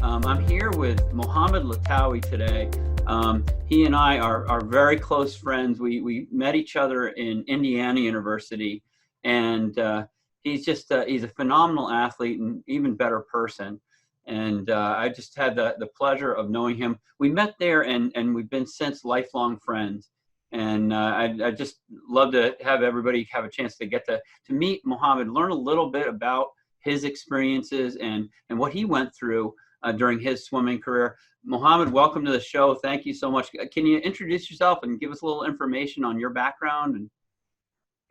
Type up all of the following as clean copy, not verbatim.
I'm here with Mohamed Lattoui today. He and I are very close friends. We met each other in Indiana University, and he's a phenomenal athlete and even better person. And I just had the pleasure of knowing him. We met there, and we've been since lifelong friends. And I just love to have everybody have a chance to get to meet Mohamed, learn a little bit about his experiences and what he went through during his swimming career. Mohamed, welcome to the show. Thank you so much. Can you introduce yourself and give us a little information on your background?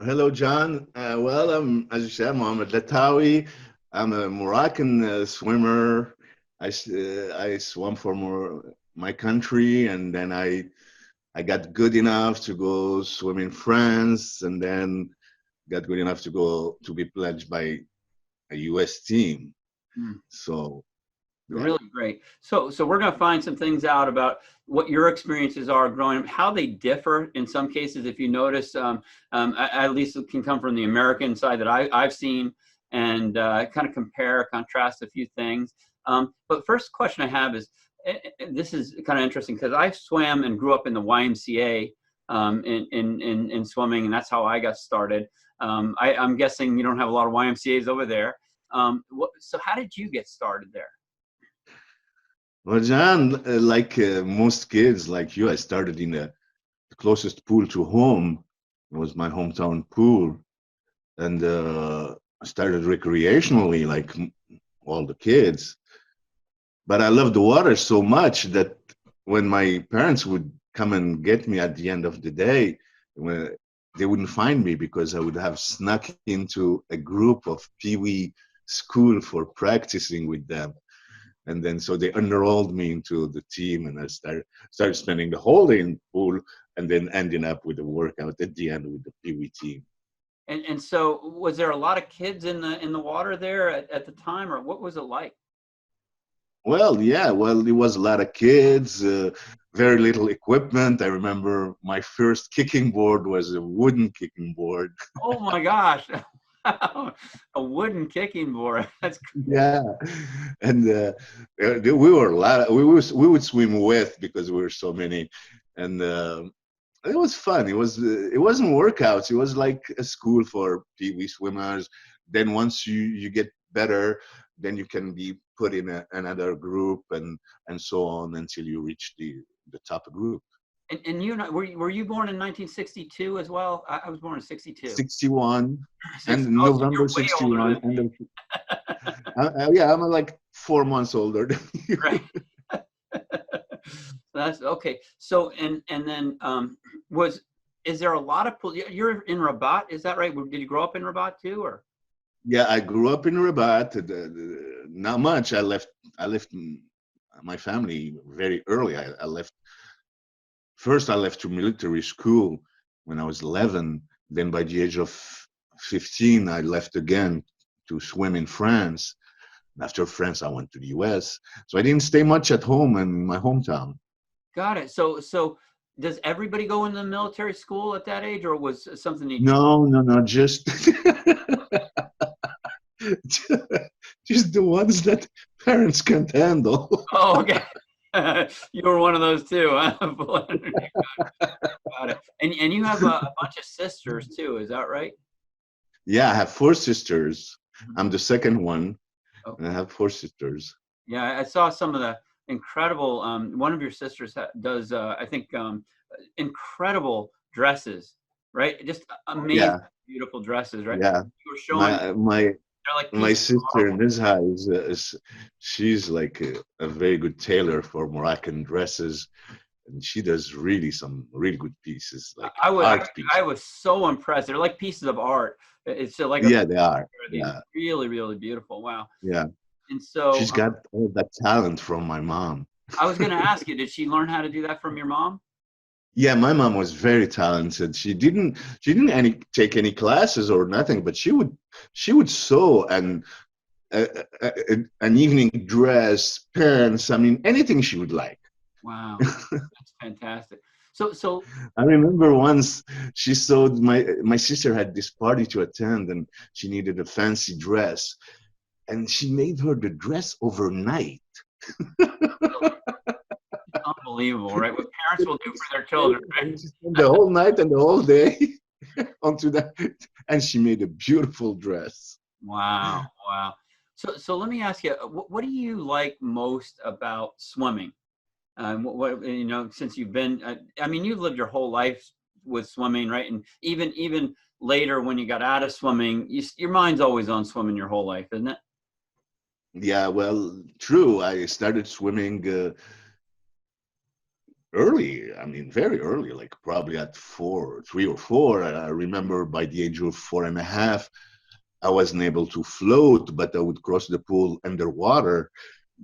Hello, John. As you said, Mohamed Lattoui. I'm a Moroccan swimmer. I swam for my country, and then I got good enough to go swim in France, and then got good enough to go to be pledged by a U.S. team. Mm. So, yeah. Really great. So we're going to find some things out about what your experiences are growing up, how they differ in some cases. If you notice, at least it can come from the American side that I've seen, and kind of contrast a few things. But first question I have is, this is kind of interesting because I swam and grew up in the YMCA in swimming, and that's how I got started. I'm guessing you don't have a lot of YMCA's over there. So how did you get started there? Well, John, most kids like you, I started in the closest pool to home. It was my hometown pool. And I started recreationally, like all the kids. But I loved the water so much that when my parents would come and get me at the end of the day, they wouldn't find me because I would have snuck into a group of Pee-wee school for practicing with them. And then so they enrolled me into the team, and I started spending the whole day in the pool, and then ending up with a workout at the end with the Pee-wee team. And so was there a lot of kids in the water there at the time, or what was it like? Well, yeah, it was a lot of kids, very little equipment. I remember my first kicking board was a wooden kicking board. Oh my gosh. A wooden kicking board. That's great. Yeah, and we were we would swim with because we were so many, and it was fun. It wasn't workouts. It was like a school for Pee-wee swimmers. Then once you get better, then you can be put in another group and so on until you reach the top group. And you know, were you born in 1962 as well? I was born in 62. 61 and Oh, so November you're way older 61. than me. Yeah, I'm like 4 months older than you. Right. That's okay. So and then is there a lot of pool? You're in Rabat, is that right? Did you grow up in Rabat too, or? Yeah, I grew up in Rabat. Not much. I left my family very early. I left. First, I left to military school when I was 11. Then by the age of 15, I left again to swim in France. After France, I went to the US. So I didn't stay much at home in my hometown. Got it. So does everybody go into the military school at that age, or was it something you? No, just just the ones that parents can't handle. Oh, okay. You were one of those too, huh? Got it. And you have a bunch of sisters too, is that right? Yeah, I have 4 sisters. I'm the second one. Oh. And I have 4 sisters. Yeah, I saw some of the incredible. One of your sisters does, I think, incredible dresses, right? Just amazing, beautiful dresses, right? Yeah. You were showing. My sister Nizha she's like a very good tailor for Moroccan dresses, and she does some really good pieces, like art pieces. I was so impressed. They're like pieces of art. It's like they are. Yeah. Really, really beautiful. Wow. Yeah. And so she's got all that talent from my mom. I was going to ask you, did she learn how to do that from your mom? Yeah, my mom was very talented. She didn't take any classes or nothing, but she would sew and an evening dress, pants. I mean, anything she would like. Wow, that's fantastic. So I remember once she sewed. My sister had this party to attend, and she needed a fancy dress, and she made her the dress overnight. Unbelievable, right? What parents will do for their children, right? And she spent the whole night and the whole day onto that, and she made a beautiful dress. Wow, wow. So let me ask you, what do you like most about swimming? You know, since you've been, I mean, you've lived your whole life with swimming, right? And even later when you got out of swimming, your mind's always on swimming your whole life, isn't it? Yeah, well, true. I started swimming early. I mean, very early, like probably at 3 or 4. I remember by the age of 4.5, I wasn't able to float, but I would cross the pool underwater.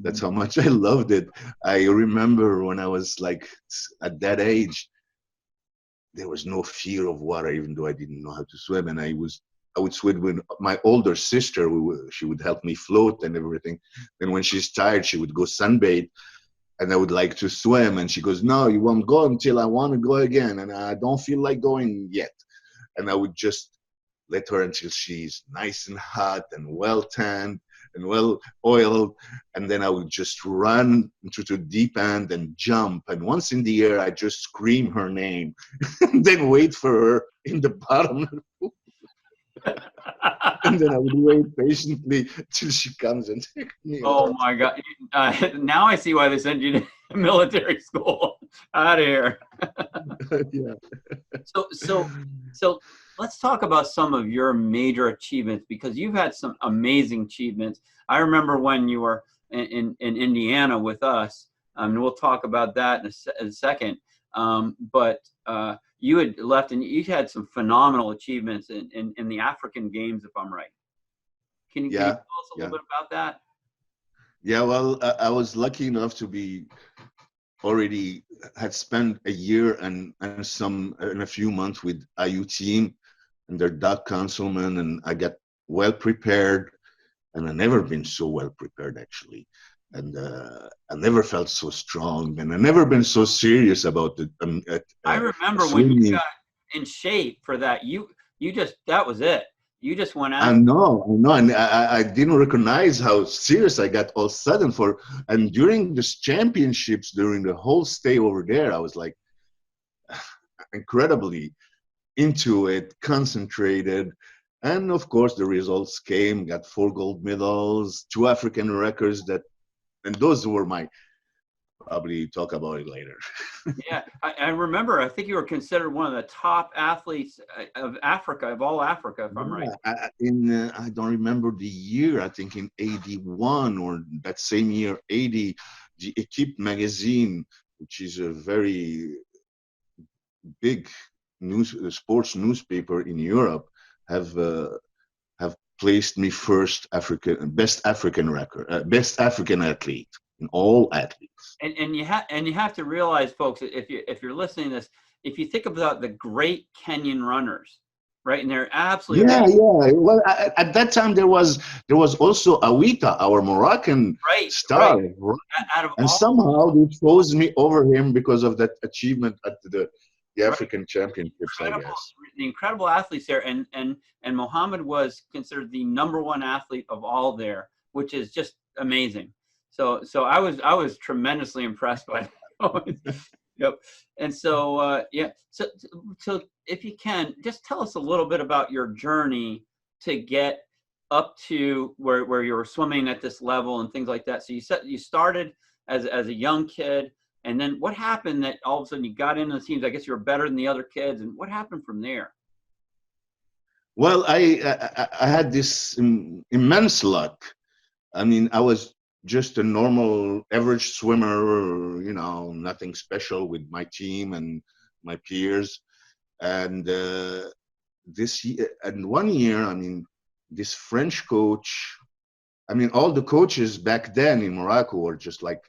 That's how much I loved it. I remember when I was like at that age, there was no fear of water, even though I didn't know how to swim. And I would swim with my older sister. She would help me float and everything. And when she's tired, she would go sunbathe, and I would like to swim. And she goes, "No, you won't go until I want to go again. And I don't feel like going yet." And I would just let her until she's nice and hot and well tanned and well oiled. And then I would just run into the deep end and jump. And once in the air, I just scream her name and then wait for her in the bottom. And then I would wait patiently till she comes and takes me Oh out. my God. Now I see why they send you to military school. Out of here. Yeah. So let's talk about some of your major achievements, because you've had some amazing achievements. I remember when you were in Indiana with us, and we'll talk about that in a second. But you had left and you had some phenomenal achievements in the African Games, if I'm right. Can you Yeah. tell us a Yeah. little bit about that? Yeah. Well, I was lucky enough to be already had spent a year and a few months with IU team and their dog councilman, and I got well prepared, and I never been so well prepared actually, and I never felt so strong, and I never been so serious about the I remember when you swimming. got in shape for that. You just, that was it. You just went I after. know, I know, and I didn't recognize how serious I got all of a sudden for. And during this championships, during the whole stay over there, I was like incredibly into it, concentrated. And of course, the results came, got 4 gold medals, 2 African records and those were my, probably talk about it later. Yeah, I remember. I think you were considered one of the top athletes of Africa, of all Africa, if I'm right. Yeah, I don't remember the year, I think in 81 or that same year, 80, the Equipe magazine, which is a very big sports newspaper in Europe, have have placed me best African record, best African athlete in all athletes. And you have to realize, folks, if you're listening to this, if you think about the great Kenyan runners, right, and they're absolutely Yeah, amazing. yeah. Well, at that time there was also Awita, our Moroccan Right, star, right. Out of and all, somehow they chose me over him because of that achievement at the right, African Championships, I guess. the incredible athletes there, and Mohammed was considered the #1 athlete of all there, which is just amazing. So I was tremendously impressed by that. Yep. And so yeah, so if you can just tell us a little bit about your journey to get up to where you were swimming at this level and things like that. So you said you started as a young kid, and then what happened that all of a sudden you got into the teams? I guess you were better than the other kids, and what happened from there? Well, I had this immense luck. I mean, I was just a normal average swimmer, nothing special with my team and my peers. And this year, and one year, I mean, this French coach, I mean, all the coaches back then in Morocco were just like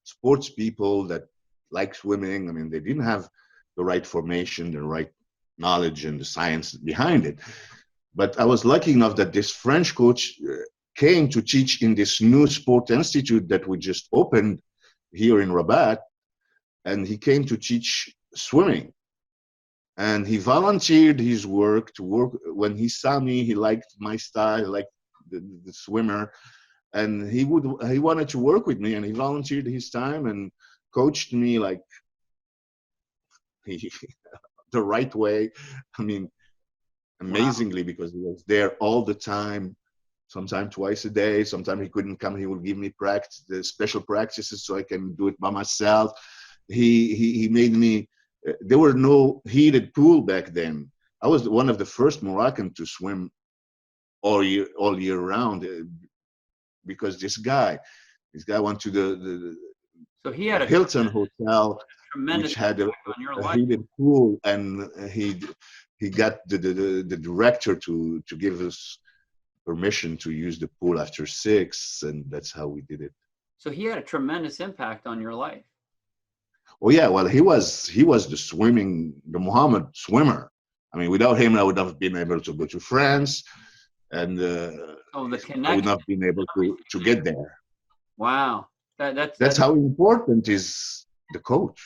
sports people that like swimming. I mean, they didn't have the right formation, the right knowledge, and the science behind it. But I was lucky enough that this French coach came to teach in this new sport institute that we just opened here in Rabat, and he came to teach swimming. And he volunteered his work to work. When he saw me, he liked my style, he liked the swimmer, and he wanted to work with me, and he volunteered his time and coached me like he, the right way. I mean, Wow. amazingly, because he was there all the time, sometimes twice a day. Sometimes he couldn't come, he would give me practice, the special practices, so I can do it by myself. He made me, there were no heated pool back then. I was one of the first Moroccan to swim all year round, because this guy went to So he the had a Hilton Hotel, tremendous which had impact on your a life. heated pool, and he got the director to give us permission to use the pool after 6, and that's how we did it. So he had a tremendous impact on your life. Oh yeah, well, he was the Mohammed swimmer. I mean, without him, I would not have been able to go to France, and Oh, the I would connection. not have been able to get there. Wow. That's how important is the coach.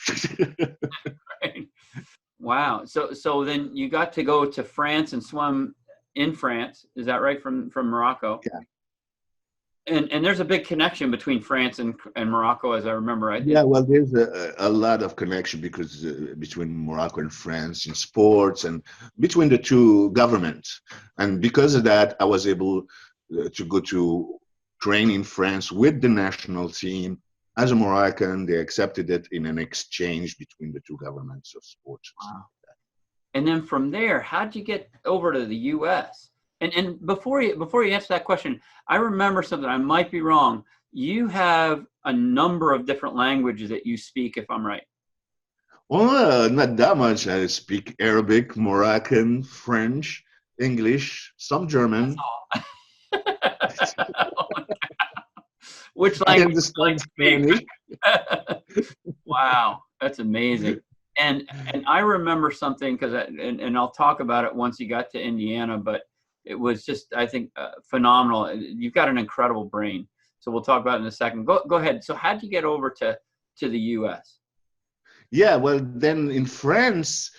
Right. Wow. So then you got to go to France and swim in France. Is that right? From Morocco? Yeah. And there's a big connection between France and Morocco, as I remember. Yeah, well, there's a lot of connection because between Morocco and France in sports, and between the two governments. And because of that, I was able to go to train in France with the national team as a Moroccan. They accepted it in an exchange between the two governments of sports. Wow. And then from there, how'd you get over to the U.S.? And before you answer that question, I remember something. I might be wrong. You have a number of different languages that you speak, if I'm right. Well, not that much. I speak Arabic, Moroccan, French, English, some German. Which I language do you like understand to Spanish. speak? Wow, that's amazing. And I remember something because and I'll talk about it once you got to Indiana, but it was just, I think, phenomenal. You've got an incredible brain. So we'll talk about it in a second. Go ahead. So how'd you get over to the U.S.? Yeah, well, then in France,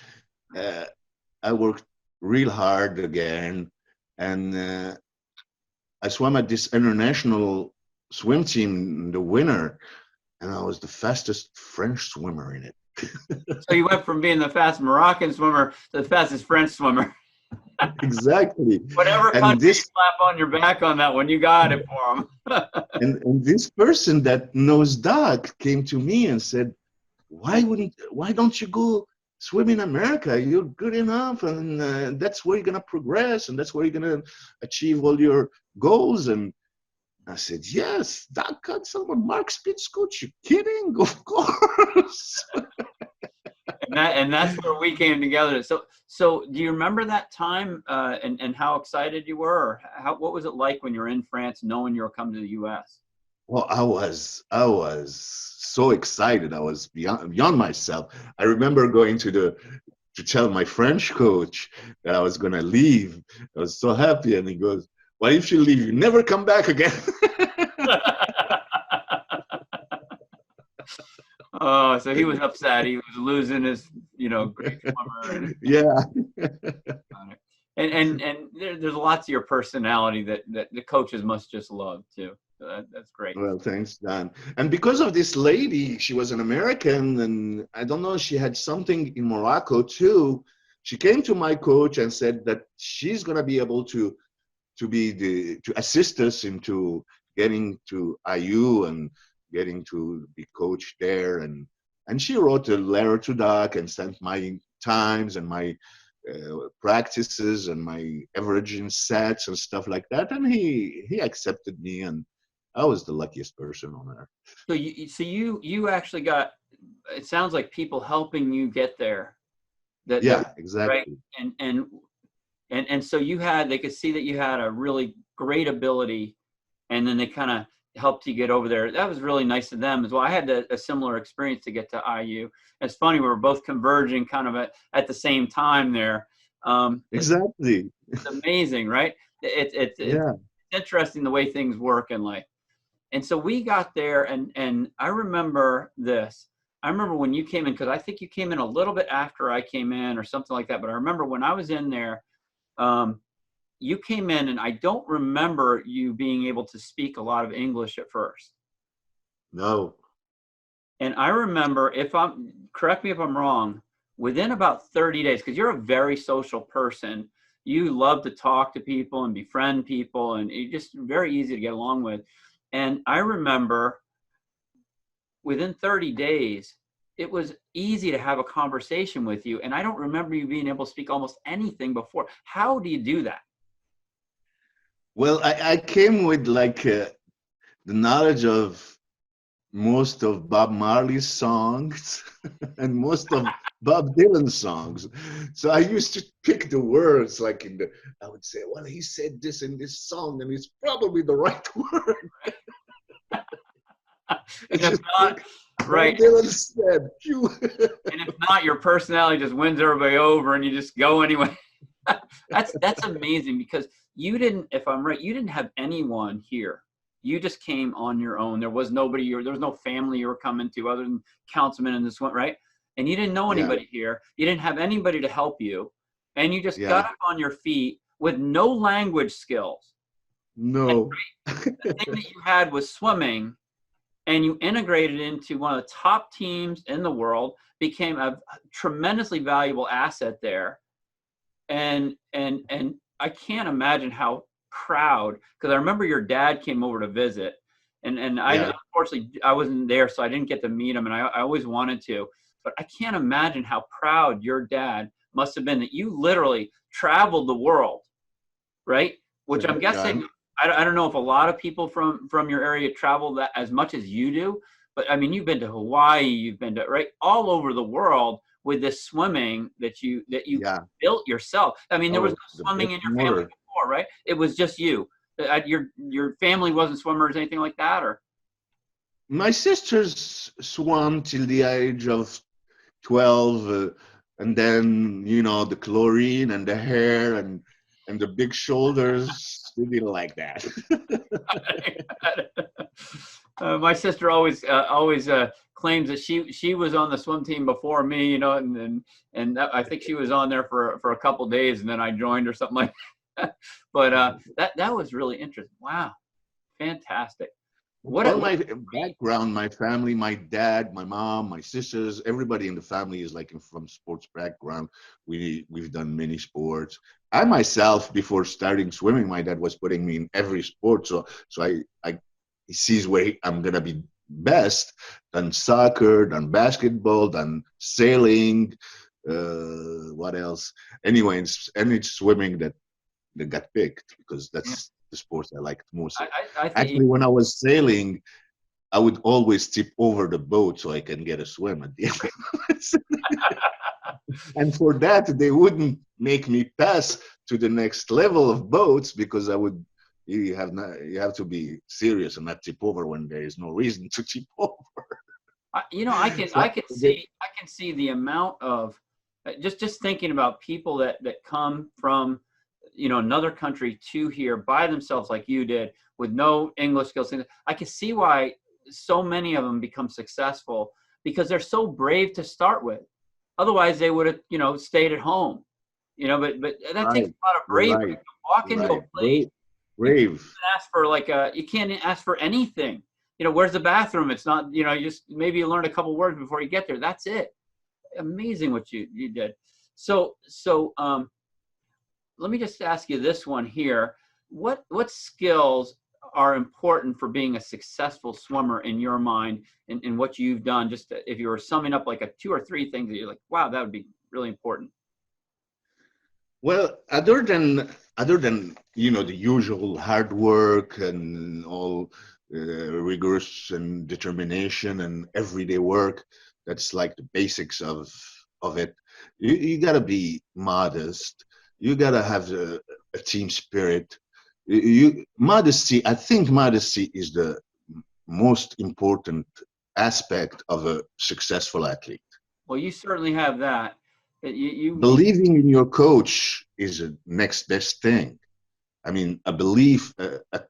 I worked real hard again, and I swam at this international swim team in the winter, and I was the fastest French swimmer in it. So you went from being the fast Moroccan swimmer to the fastest French swimmer. Exactly. Whatever And country you this slap on your back on that one, you got it for them. and this person that knows Doc came to me and said, why don't you go swim in America? You're good enough, and that's where you're gonna progress, and that's where you're gonna achieve all your goals. And I said, yes, Doc got someone, Mark Spitz coach. You kidding? Of course. And that's where we came together. So do you remember that time and how excited you were? Or what was it like when you were in France, knowing you were coming to the U.S.? Well, I was so excited. I was beyond myself. I remember going to tell my French coach that I was gonna leave. I was so happy, and he goes, "Well, if you leave, you never come back again." Oh, so he was upset. He was losing his, great swimmer. Yeah. And there's lots of your personality that the coaches must just love too. So that's great. Well, thanks, Dan. And because of this lady, she was an American, and I don't know, she had something in Morocco too. She came to my coach and said that she's gonna be able to assist us into getting to IU and getting to be coached there. And she wrote a letter to Doc and sent my times and my practices and my averaging sets and stuff like that. And he accepted me, and I was the luckiest person on earth. So you actually got, it sounds like, people helping you get there. Yeah, exactly. Right? And so they could see that you had a really great ability, and then they kind of helped you get over there. That was really nice of them as well. I had a similar experience to get to IU. It's funny, we were both converging kind of at the same time there. Exactly. It's amazing, right? It's interesting the way things work in life. And so we got there, and I remember this. I remember when you came in, because I think you came in a little bit after I came in or something like that. But I remember when I was in there, you came in, and I don't remember you being able to speak a lot of English at first. No. And I remember, correct me if I'm wrong, within about 30 days, because you're a very social person, you love to talk to people and befriend people, and you're just very easy to get along with. And I remember within 30 days, it was easy to have a conversation with you. And I don't remember you being able to speak almost anything before. How do you do that? Well, I came with like the knowledge of most of Bob Marley's songs and most of Bob Dylan's songs. So I used to pick the words like I would say, well, he said this in this song, and it's probably the right word. And if not, right. Bob Dylan said, and if not, your personality just wins everybody over, and you just go anyway. That's amazing, because you didn't, if I'm right, you didn't have anyone here. You just came on your own. There was nobody, there was no family you were coming to other than Councilman and this one, right? And you didn't know anybody here. You didn't have anybody to help you. And you just got up on your feet with no language skills. No. And the thing that you had was swimming, and you integrated into one of the top teams in the world, became a tremendously valuable asset there. And I can't imagine how proud, because I remember your dad came over to visit, and I unfortunately I wasn't there, so I didn't get to meet him, and I always wanted to, but I can't imagine how proud your dad must have been that you literally traveled the world, right? Which I'm guessing, I don't know if a lot of people from your area travel that as much as you do, but I mean, you've been to Hawaii, you've been to, right, all over the world with this swimming that you built yourself. I mean, there was no swimming in your family before, right? It was just you. Your family wasn't swimmers, anything like that, or? My sisters swam till the age of 12, and then, you know, the chlorine and the hair and the big shoulders, they didn't like that. My sister always claims that she was on the swim team before me, you know, and I think she was on there for a couple of days, and then I joined or something like that. But that was really interesting. Wow, fantastic. My background, my family, my dad, my mom, my sisters, everybody in the family is like from sports background. We've done many sports. I myself, before starting swimming, my dad was putting me in every sport, so he sees where I'm gonna be best. Done soccer, done basketball, done sailing. What else? Anyway, and it's swimming that got picked, because that's the sports I liked most. Actually, when I was sailing, I would always tip over the boat so I can get a swim at the end. And for that, they wouldn't make me pass to the next level of boats, because you have to be serious and not tip over when there is no reason to tip over. You know, I can see the amount of just thinking about people that come from, you know, another country to here by themselves, like you did, with no English skills. I can see why so many of them become successful, because they're so brave to start with. Otherwise, they would have, you know, stayed at home. You know, but that takes a lot of bravery to walk into a place. Brave. You can't ask for anything. You know, where's the bathroom? It's not, you know, you just maybe you learn a couple words before you get there. That's it. Amazing what you did. So let me just ask you this one here. What skills are important for being a successful swimmer in your mind, in what you've done? Just if you were summing up like 2 or 3 things that you're like, wow, that would be really important. Well, other than you know, the usual hard work and all rigorous and determination and everyday work, that's like the basics of it. You gotta be modest. You gotta have a team spirit. Modesty. I think modesty is the most important aspect of a successful athlete. Well, you certainly have that. Believing in your coach is the next best thing. I mean, a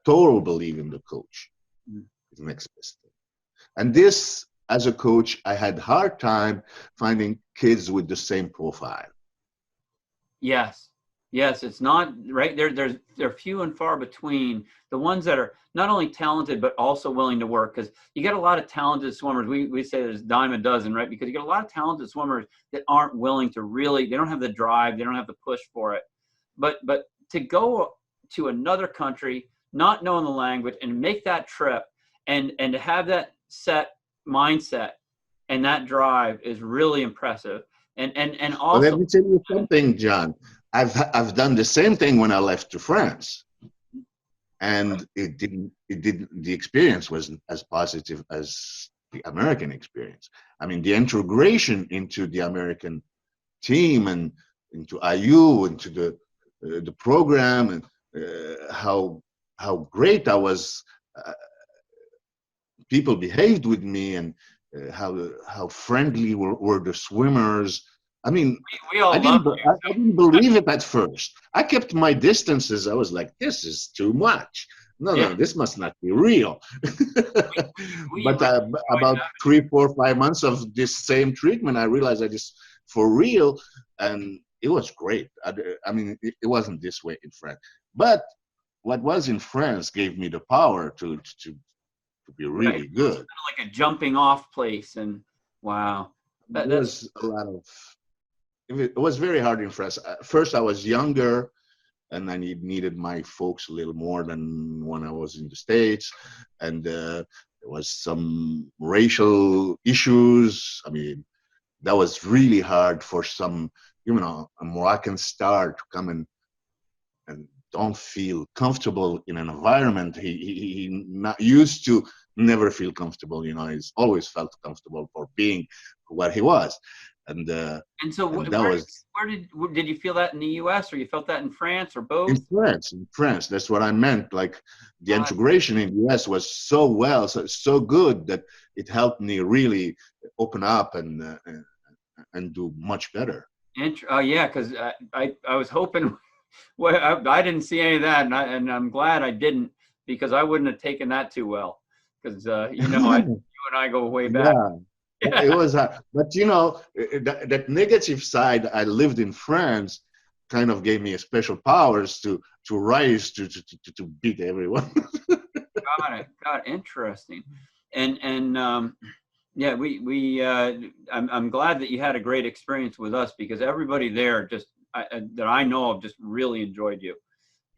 total belief in the coach is the next best thing. And this, as a coach, I had hard time finding kids with the same profile. Yes. Yes, it's not right there. They're few and far between the ones that are not only talented but also willing to work. Because you get a lot of talented swimmers. We say there's a dime a dozen, right? Because you get a lot of talented swimmers that aren't willing to really. They don't have the drive. They don't have the push for it. But to go to another country, not knowing the language, and make that trip, and to have that set mindset and that drive is really impressive. And But let also, me tell you something, John. I've done the same thing when I left to France, and it didn't the experience wasn't as positive as the American experience. I mean, the integration into the American team and into IU, into the program, and how great I was. Uh, People behaved with me, and how friendly were the swimmers. I mean, we all love I didn't believe it at first. I kept my distances. I was like, this is too much. No, yeah. no, this must not be real. We But really enjoyed about 3, 4, 5 months of this same treatment, I realized that it's for real, and it was great. I mean, it wasn't this way in France, but what was in France gave me the power to be right. really It's good. kind of like a jumping off place, and wow, There that's was a lot of, it was very hard in France. First, I was younger, and I needed my folks a little more than when I was in the States. And there was some racial issues. I mean, that was really hard for some, a Moroccan star to come and don't feel comfortable in an environment he not used to, never feel comfortable. He's always felt comfortable for being what he was, and and so and that was where did you feel that in the U.S. or you felt that in France or in both? France. In France, that's what I meant. Like the Uh, integration in the US was so good that it helped me really open up and do much better. oh yeah, because I was hoping. Well, I didn't see any of that, and I'm glad I didn't because I wouldn't have taken that too well. Because you and I go way back. Yeah, it was, but that negative side. I lived in France, kind of gave me a special powers to rise to beat everyone. Got it. Interesting. And yeah, I'm glad that you had a great experience with us because everybody there just that I know of just really enjoyed you.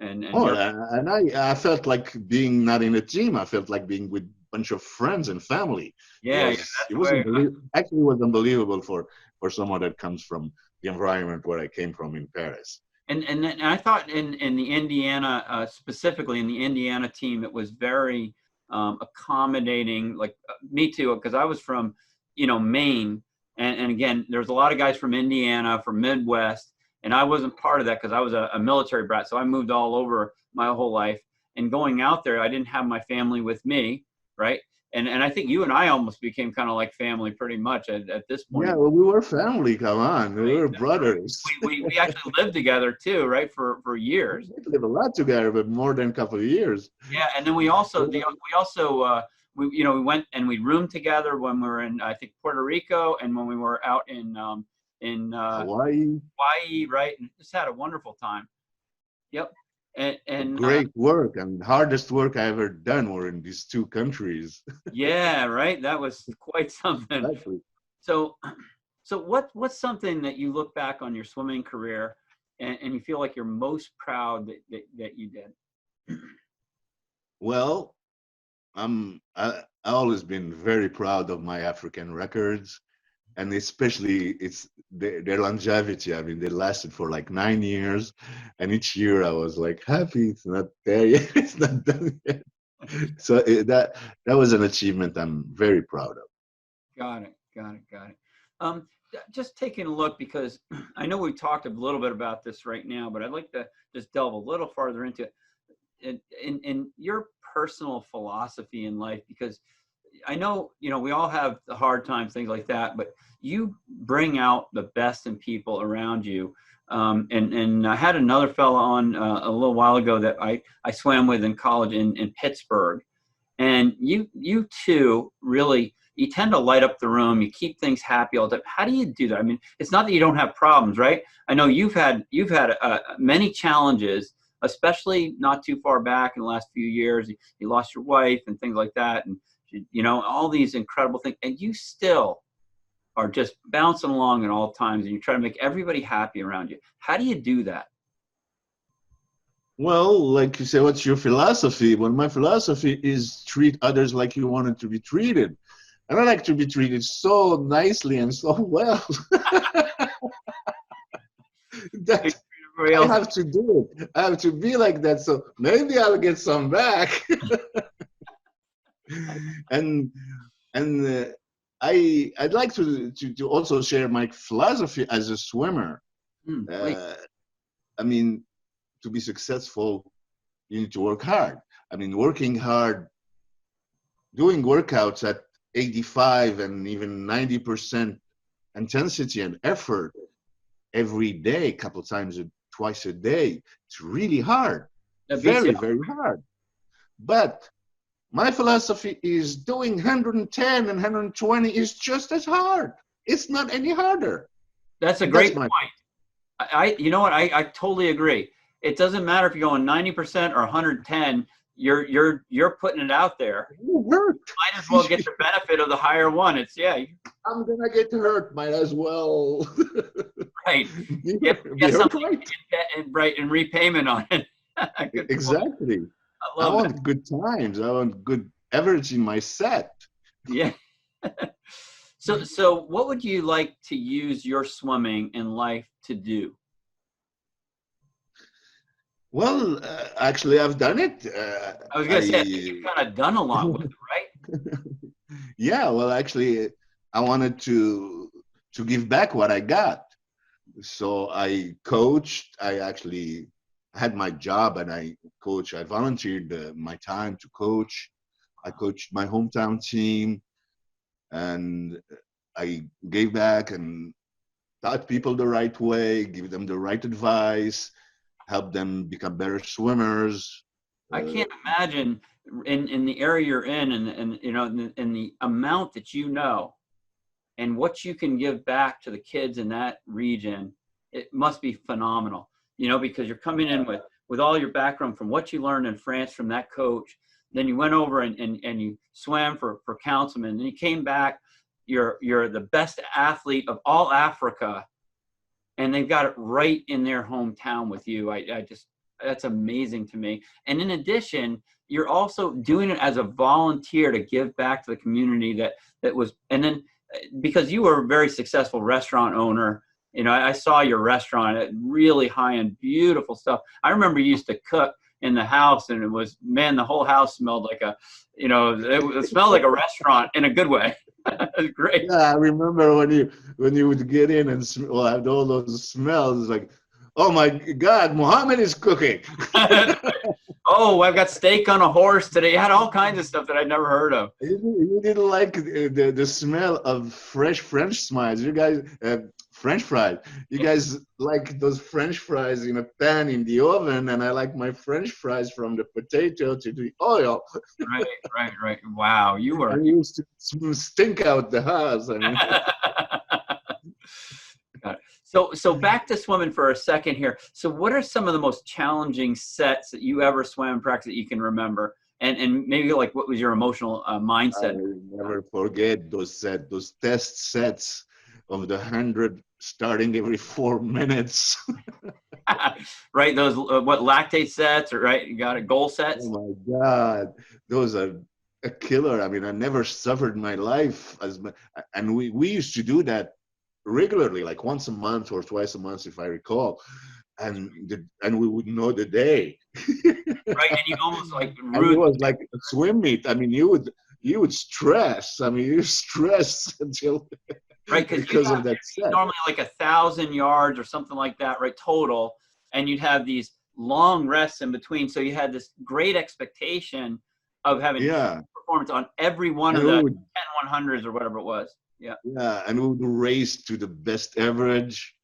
And Oh, you're and I felt like being not in a team. I felt like being with a bunch of friends and family. It yeah, was that's it the was way. actually it was unbelievable for someone that comes from the environment where I came from in Paris. And I thought in the Indiana specifically in the Indiana team it was very accommodating. Like me too, because I was from Maine, and again there's a lot of guys from Indiana, from Midwest, and I wasn't part of that because I was a military brat, so I moved all over my whole life. And going out there, I didn't have my family with me, right? And I think you and I almost became kind of like family pretty much at this point. Yeah, well, we were family. Come on, we were brothers. We actually lived together too, right? For years. We lived a lot together, but more than a couple of years. Yeah, and then we also we went and we roomed together when we were in I think Puerto Rico and when we were out in Hawaii. Hawaii, right? And just had a wonderful time. Yep. And Great work, and hardest work I ever done were in these two countries. yeah, right. That was quite something. Exactly. So what's something that you look back on your swimming career and you feel like you're most proud that you did? Well, I always been very proud of my African records, and especially it's their longevity. I mean, they lasted for like 9 years, and each year I was like happy it's not there yet, it's not done yet. So that was an achievement I'm very proud of. Got it. Um, just taking a look because I know we talked a little bit about this right now, but I'd like to just delve a little farther into it. In your personal philosophy in life, because I know we all have the hard times, things like that, but you bring out the best in people around you. And I had another fella on a little while ago that I swam with in college in Pittsburgh, and you too really you tend to light up the room. You keep things happy all the time. How do you do that? I mean, it's not that you don't have problems, right? I know you've had many challenges, especially not too far back in the last few years. You lost your wife and things like that, and you know, all these incredible things, and you still are just bouncing along at all times, and you try to make everybody happy around you. How do you do that? Well, like you say, what's your philosophy? Well, my philosophy is treat others like you wanted to be treated. And I like to be treated so nicely and so well that I have to do it. I have to be like that. So maybe I'll get some back. and I'd like to also share my philosophy as a swimmer. I mean, to be successful, you need to work hard. I mean, working hard, doing workouts at 85 and even 90% intensity and effort every day, a couple times, twice a day, it's really hard. Very, very hard. But my philosophy is doing 110 and 120 is just as hard. It's not any harder. That's a great point. You know what? I totally agree. It doesn't matter if you're going 90% or 110. You're putting it out there. You hurt. Might as well get the benefit of the higher one. It's I'm gonna get hurt. Might as well. Right. Get something in repayment on it. Exactly. I want good times. I want good average in my set. Yeah. So what would you like to use your swimming in life to do? Well, actually, I've done it. I was going to say, you've kind of done a lot with it, right? Yeah, well, actually, I wanted to give back what I got. So I coached. I actually had my job and I coached. I volunteered my time to coach. I coached my hometown team and I gave back and taught people the right way, give them the right advice, help them become better swimmers. I can't imagine in the area you're in and you know in the amount that you know and what you can give back to the kids in that region. It must be phenomenal, you know, because you're coming in with all your background from what you learned in France from that coach. Then you went over and you swam for Councilman. Then you came back. You're the best athlete of all Africa, and they've got it right in their hometown with you. I just, that's amazing to me. And in addition, you're also doing it as a volunteer to give back to the community that was, and then because you were a very successful restaurant owner, you know, I saw your restaurant, really high-end, beautiful stuff. I remember you used to cook in the house, and it was, man, the whole house smelled like a, you know, it smelled like a restaurant in a good way. It was great. Yeah, I remember when you would get in and have all those smells, like, oh my God, Mohamed is cooking. Oh, I've got steak on a horse today. You had all kinds of stuff that I'd never heard of. You didn't like the smell of fresh French fries. You guys, French fries. You guys like those French fries in a pan in the oven, and I like my French fries from the potato to the oil. Right. Wow, you were. I used to stink out the house. I mean. Got it. So back to swimming for a second here. So what are some of the most challenging sets that you ever swam in practice that you can remember? And maybe like what was your emotional mindset? I will never forget those test sets of the 100 starting every 4 minutes. Right, those what lactate sets, or right? You got it, goal sets. Oh my God, those are a killer. I mean, I never suffered in my life as much, and we used to do that regularly, like once a month or twice a month, if I recall, and we would know the day. Right, and you almost like it was like a swim meet. I mean, you would stress. I mean, you stress until right because of that set. Normally like 1,000 yards or something like that, right, total, and you'd have these long rests in between. So you had this great expectation of having performance on every one of the 10 100s or whatever it was. Yeah, and we would race to the best average.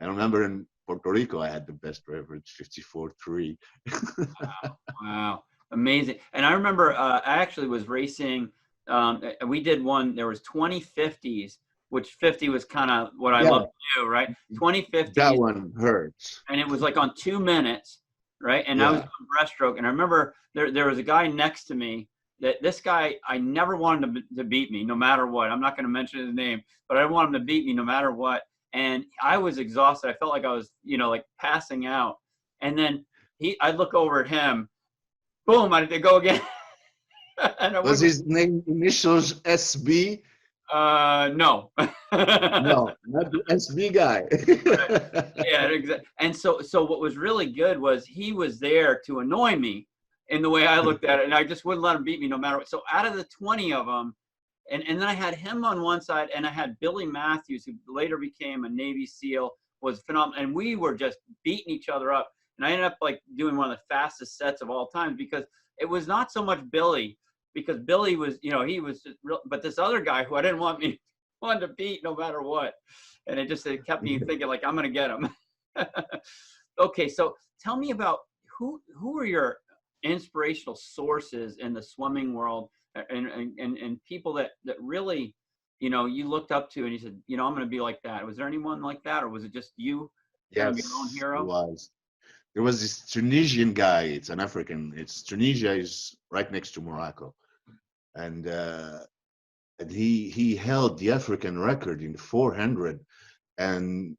I remember in Puerto Rico, I had the best average, 54.3. Wow, amazing. And I remember I actually was racing we did one, there was 2050s, which 50 was kind of what I Yeah, love to do, right? 2050s. that one hurts. And it was like on 2 minutes, right? And I was Yeah. doing breaststroke, and I remember there was a guy next to me that this guy, I never wanted him to beat me no matter what. I'm not going to mention his name, but I didn't want him to beat me no matter what. And I was exhausted. I felt like I was, like passing out. And then I look over at him, boom, I did go again. And Was his name initials SB? No. No, not the SB guy. Yeah, exactly. And so what was really good was he was there to annoy me in the way I looked at it, and I just wouldn't let him beat me no matter what. So out of the 20 of them, and then I had him on one side, and I had Billy Matthews, who later became a Navy SEAL, was phenomenal, and we were just beating each other up. And I ended up like doing one of the fastest sets of all time, because it was not so much Billy, because Billy was, he was just real, but this other guy who I didn't wanted to beat no matter what. And it kept me thinking, like, I'm going to get him. Okay, so tell me about who are your inspirational sources in the swimming world, and people that really, you looked up to and you said, I'm going to be like that. Was there anyone like that, or was it just you kind of your own Yes, hero? it was. There was this Tunisian guy. It's an African. Tunisia is right next to Morocco, and he held the African record in 400, and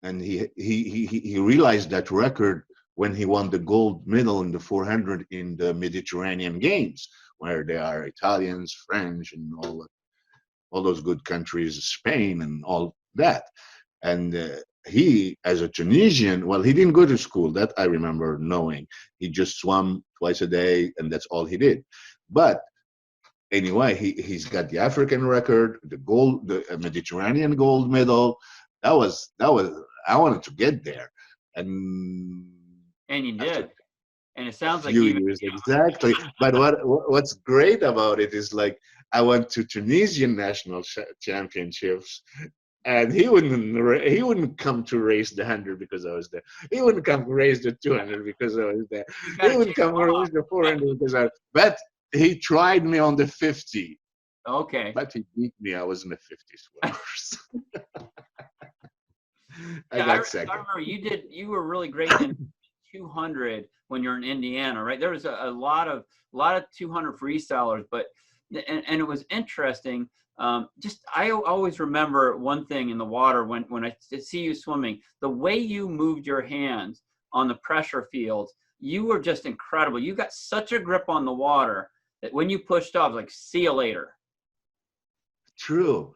he realized that record when he won the gold medal in the 400 in the Mediterranean Games, where there are Italians, French, and all those good countries, Spain, and all that. And he, as a Tunisian, well, he didn't go to school. That I remember knowing. He just swam twice a day, and that's all he did. But anyway, he's got the African record, the Mediterranean gold medal. That was I wanted to get there, and You did. And it sounds like few even years exactly. But what's great about it is, like, I went to Tunisian national championships, and he wouldn't come to race the 100 because I was there. He wouldn't come to race the 200 because I was there. He wouldn't come to race the 400 because but he tried me on the 50. Okay. But he beat me. I was in the 50 swimmers. I Yeah, got second. I remember you were really great in 200 when you're in Indiana, right? There was a lot of 200 freestylers, but and it was interesting. I always remember one thing in the water when I see you swimming, the way you moved your hands on the pressure fields, you were just incredible. You got such a grip on the water that when you pushed off, like, see you later. True.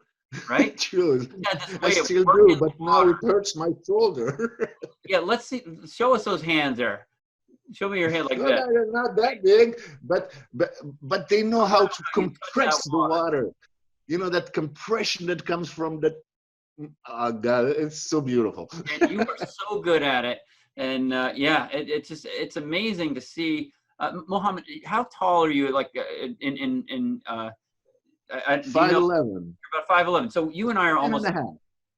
Right? True. Yeah, I still do, but now it hurts my shoulder. Yeah, let's see. Show us those hands there. Show me your hand like No, that. they're not that big, but they know how to compress the water. You know, that compression that comes from that. Oh God, it's so beautiful. And you are so good at it. And yeah, it's amazing to see. Mohamed, how tall are you? Like in 5'11". You're about 5'11". So you and I are almost,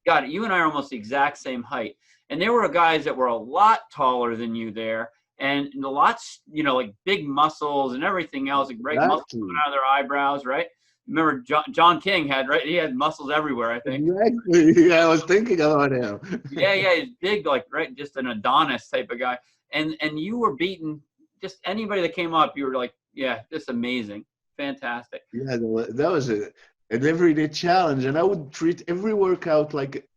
got it. You and I are almost the exact same height. And there were guys that were a lot taller than you there, and a lot, like big muscles and everything else, like great muscles coming out of their eyebrows, right? Remember John King had, right? He had muscles everywhere, I think. Exactly. Yeah, I was thinking about him. Yeah, he's big, like, right, just an Adonis type of guy. And you were beating just anybody that came up. You were like, yeah, just amazing, fantastic. Yeah, that was an everyday challenge, and I would treat every workout like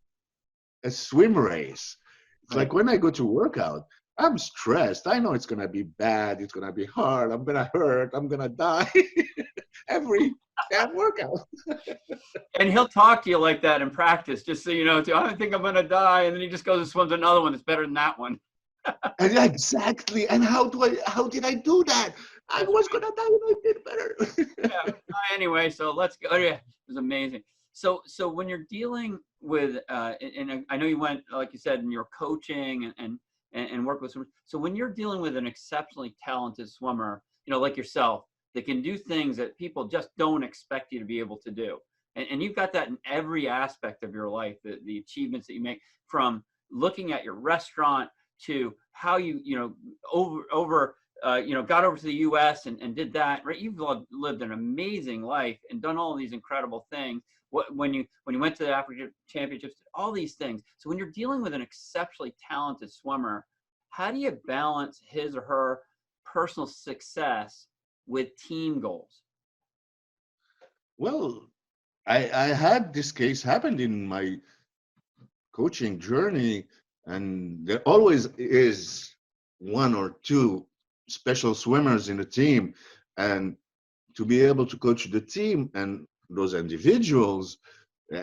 a swim race. It's like when I go to workout, I'm stressed. I know it's gonna be bad. It's gonna be hard. I'm gonna hurt. I'm gonna die. Every damn workout. And he'll talk to you like that in practice, just so you know, too. I don't think I'm gonna die, and then he just goes and swims another one that's better than that one. And exactly. And how did I do that? I was gonna die and I did better. Yeah. Anyway, so let's go. Oh, yeah, it was amazing. So when you're dealing with, and I know you went, like you said, and you're coaching and work with swimmers. So when you're dealing with an exceptionally talented swimmer, like yourself, that can do things that people just don't expect you to be able to do, and you've got that in every aspect of your life, the achievements that you make, from looking at your restaurant to how you over got over to the U.S. and did that, right? You've lived an amazing life and done all these incredible things. When you went to the African Championships, all these things. So when you're dealing with an exceptionally talented swimmer, how do you balance his or her personal success with team goals? Well, I had this case happened in my coaching journey, and there always is one or two special swimmers in the team, and to be able to coach the team and those individuals,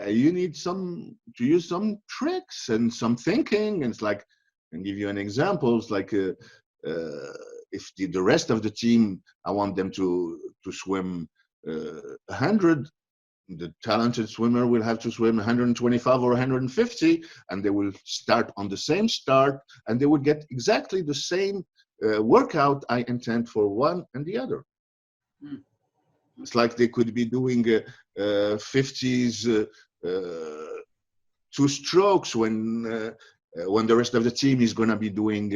you need to use some tricks and some thinking. And it's like, and give you an example. It's like if the rest of the team, I want them to swim 100. The talented swimmer will have to swim 125 or 150, and they will start on the same start, and they would get exactly the same workout I intend for one and the other. Mm. It's like they could be doing 50s two strokes when the rest of the team is going to be doing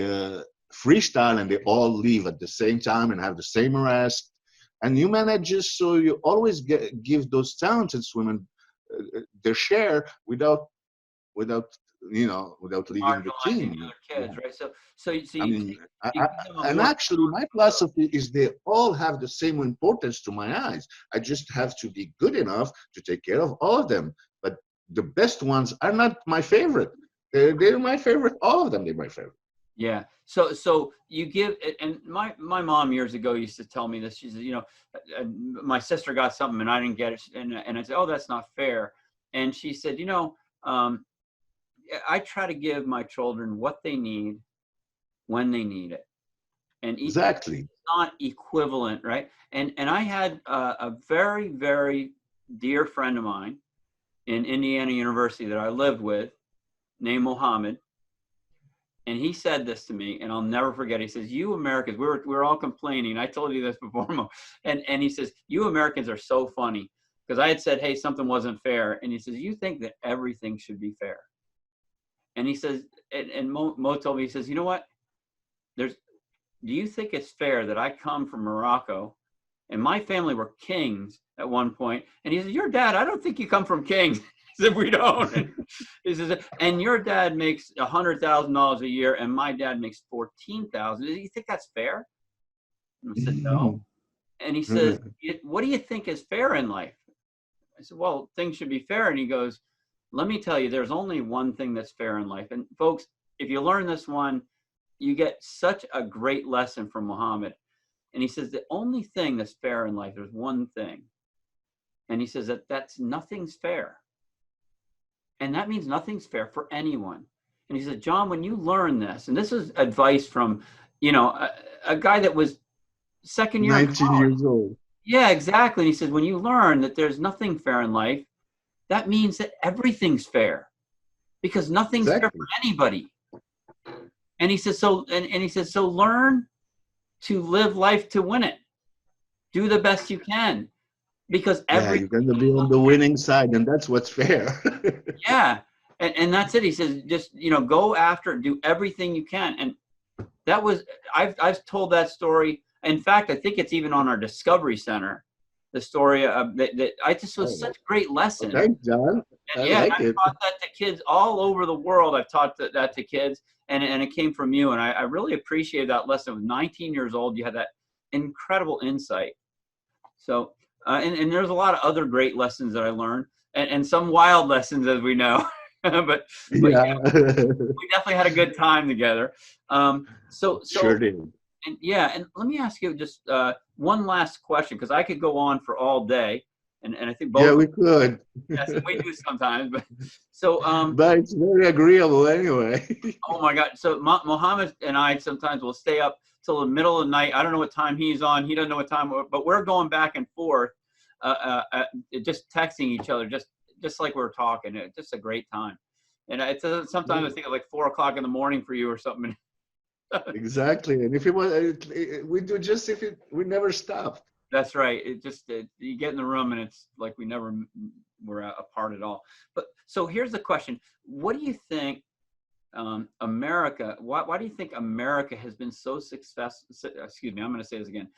freestyle, and they all leave at the same time and have the same rest. And you manage it so you always give those talented swimmers their share without leaving the team. The other kids, right? So I you, mean, you and actually, my philosophy is they all have the same importance to my eyes. I just have to be good enough to take care of all of them. But the best ones are not my favorite. They're my favorite. All of them, they're my favorite. Yeah. So you give, and my mom years ago used to tell me this. She said, my sister got something and I didn't get it, and I said, oh, that's not fair. And she said, I try to give my children what they need when they need it, and exactly, it's not equivalent, right? And I had a very, very dear friend of mine in Indiana University that I lived with, named Mohamed. And he said this to me, and I'll never forget. He says, "You Americans, we were all complaining. I told you this before, Mo." And he says, "You Americans are so funny," because I had said, "Hey, something wasn't fair." And he says, "You think that everything should be fair." And he says, and Mo told me, he says, "You know what? Do you think it's fair that I come from Morocco, and my family were kings at one point?" And he says, "Your dad, I don't think you come from kings." He said, "We don't." And he says, "And your dad makes $100,000 a year, and my dad makes $14,000. Do you think that's fair?" And I said, "No." And he says, "What do you think is fair in life?" I said, "Well, things should be fair." And he goes, "Let me tell you, there's only one thing that's fair in life." And folks, if you learn this one, you get such a great lesson from Mohamed. And he says, the only thing that's fair in life, there's one thing. And he says that's nothing's fair. And that means nothing's fair for anyone. And he said, "John, when you learn this," and this is advice from, a guy that was second year 19 years old. Yeah, exactly. And he said, when you learn that there's nothing fair in life, that means that everything's fair, because nothing's fair for anybody. And he says, so learn to live life to win it. Do the best you can, because you're going to be on the winning side, and that's what's fair. Yeah. And that's it. He says, just, go after it, do everything you can. And that was, I've told that story. In fact, I think it's even on our Discovery Center, the story of that I just was such a great lesson. Thanks, John. I've taught that to kids all over the world. I've taught that to kids, and it came from you. And I really appreciate that lesson. With 19 years old, you had that incredible insight. So, and there's a lot of other great lessons that I learned, and some wild lessons, as we know. but yeah, we definitely had a good time together. So sure did. And and let me ask you just one last question, because I could go on for all day, and I think both. Yeah, we could. Yes, we do sometimes, but so. But it's very agreeable anyway. Oh my God! So Mohamed and I sometimes will stay up till the middle of the night. I don't know what time he's on. He doesn't know what time, but we're going back and forth, just texting each other, just like we're talking. It's just a great time. And it's sometimes I think it's like 4 o'clock in the morning for you or something. Exactly. And if it was, we do just we never stopped. That's right. It just, you get in the room and it's like we never were apart at all. But so here's the question. What do you think America, why do you think America has been so successful? Excuse me, I'm going to say this again.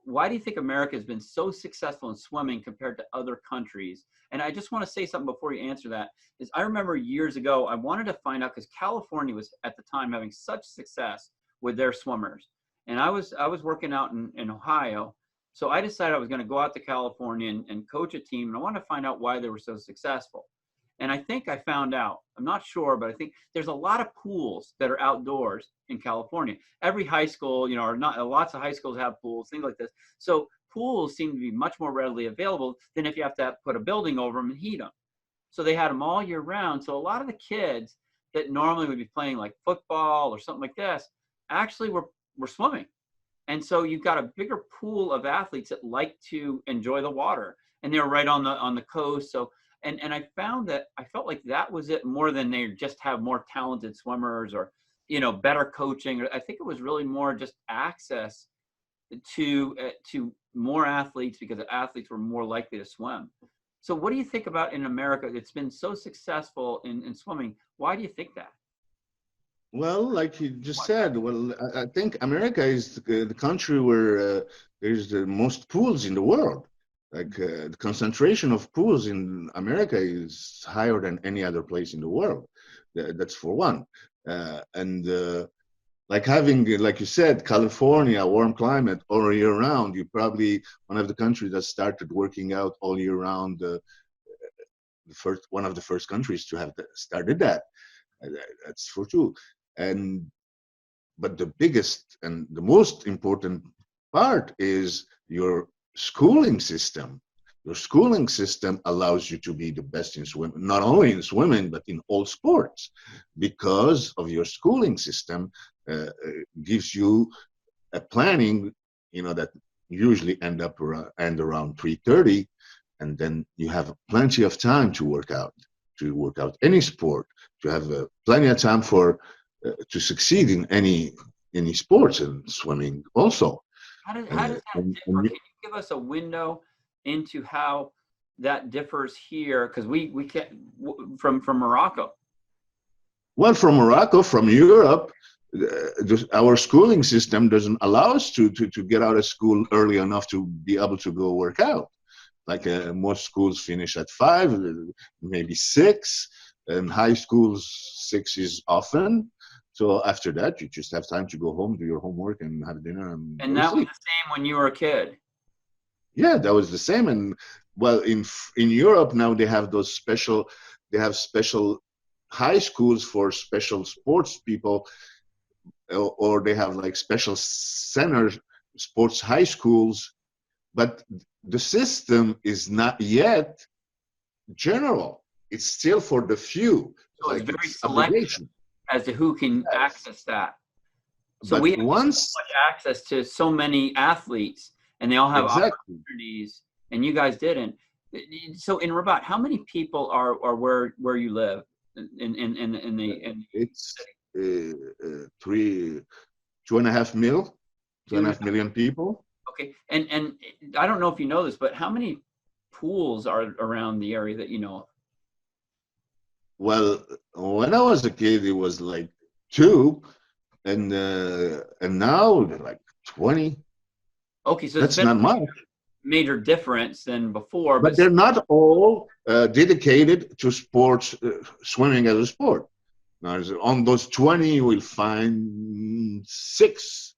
Why do you think America has been so successful in swimming compared to other countries? And I just want to say something before you answer that, is I remember years ago, I wanted to find out, because California was at the time having such success with their swimmers. And I was working out in Ohio. So I decided I was going to go out to California and coach a team. And I wanted to find out why they were so successful. And I think I found out, I'm not sure, but I think there's a lot of pools that are outdoors in California. Every high school, you know, or not, lots of high schools have pools, things like this. So pools seem to be much more readily available than if you have to put a building over them and heat them. So they had them all year round. So a lot of the kids that normally would be playing like football or something like this actually were swimming. And so you've got a bigger pool of athletes that like to enjoy the water, and they're right on the coast. So and I found that I felt like that was it, more than they just have more talented swimmers or, you know, better coaching. I think it was really more just access to more athletes, because the athletes were more likely to swim. So what do you think about in America? It's been so successful in swimming. Why do you think that? Well, like you just said, well, I think America is the country where there's the most pools in the world. Like the concentration of pools in America is higher than any other place in the world. That's for one. And like having, like you said, California, warm climate all year round, you're probably one of the countries that started working out all year round. One of the first countries to have started that. That's for true. But the biggest and the most important part is your schooling system. Your schooling system allows you to be the best in swimming, not only in swimming, but in all sports, because of your schooling system gives you a planning, you know, that usually end around 3:30, and then you have plenty of time to work out any sport, to have plenty of time to succeed in any sports, and swimming also. How does that differ? Can you give us a window into how that differs here? Because we can't, from Morocco. Well, from Morocco, from Europe, our schooling system doesn't allow us to get out of school early enough to be able to go work out. Like most schools finish at 5, maybe 6, and high schools 6 is often. So after that, you just have time to go home, do your homework, and have dinner. And that was the same when you were a kid? Yeah, that was the same. And well, in Europe now they have special high schools for special sports people, or they have like special sports high schools, but the system is not yet general. It's still for the few. So it's very selective as to who can access that. So we have so much access to so many athletes, and they all have opportunities, and you guys didn't. So in Rabat, how many people are where you live in it's 2.5 million people. Okay, and I don't know if you know this, but how many pools are around the area that you know of? Well, when I was a kid, it was like 2, and now they're like 20. Okay, so that's not much. Major difference than before, but they're not all dedicated to sports, swimming as a sport. Now, on those 20, you will find 6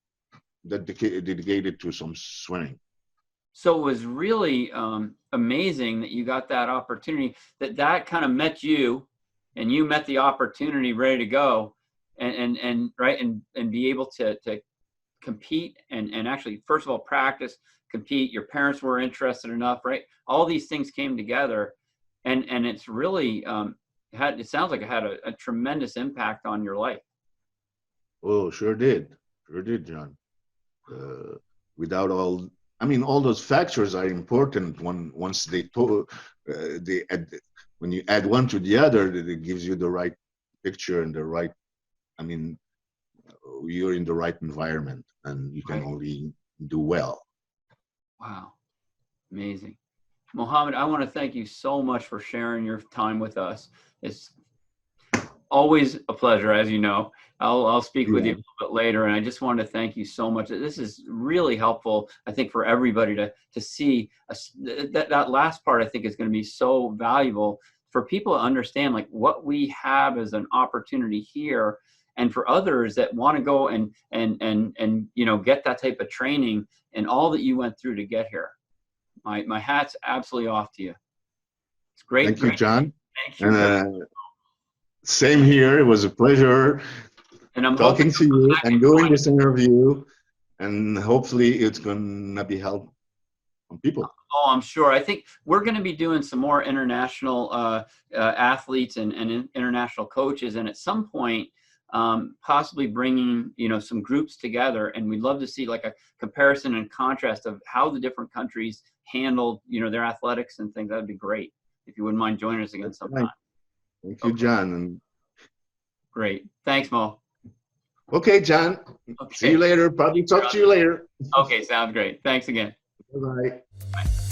dedicated to some swimming. So it was really amazing that you got that opportunity, that kind of met you, and you met the opportunity ready to go, and be able to compete and actually, first of all, practice, compete. Your parents were interested enough, right? All these things came together, and it's really it sounds like it had a tremendous impact on your life. Oh, sure did, John. Without all, I mean, all those factors are important. Once when you add one to the other, it gives you the right picture and the right, I mean, you're in the right environment, and you can only do well. Wow, amazing. Mohamed, I want to thank you so much for sharing your time with us. Always a pleasure, as you know. I'll speak with you Yeah. a little bit later, and I just want to thank you so much. This is really helpful, I think, for everybody to see that last part. I think is going to be so valuable for people to understand like what we have as an opportunity here, and for others that want to go and get that type of training and all that you went through to get here. My hat's absolutely off to you. It's great. Thank you, John. Thank you. And same here. It was a pleasure And I'm talking hoping to you and doing this interview. And hopefully it's gonna be helpful on people. Oh, I'm sure. I think we're going to be doing some more international athletes and international coaches, and at some point, possibly bringing some groups together. And we'd love to see like a comparison and contrast of how the different countries handled their athletics and things. That'd be great if you wouldn't mind joining us again sometime. Thank you, John. And great. Thanks, Mo. okay, John. Okay. See you later. Probably talk to you later. Okay, sounds great. Thanks again. Bye-bye. Bye.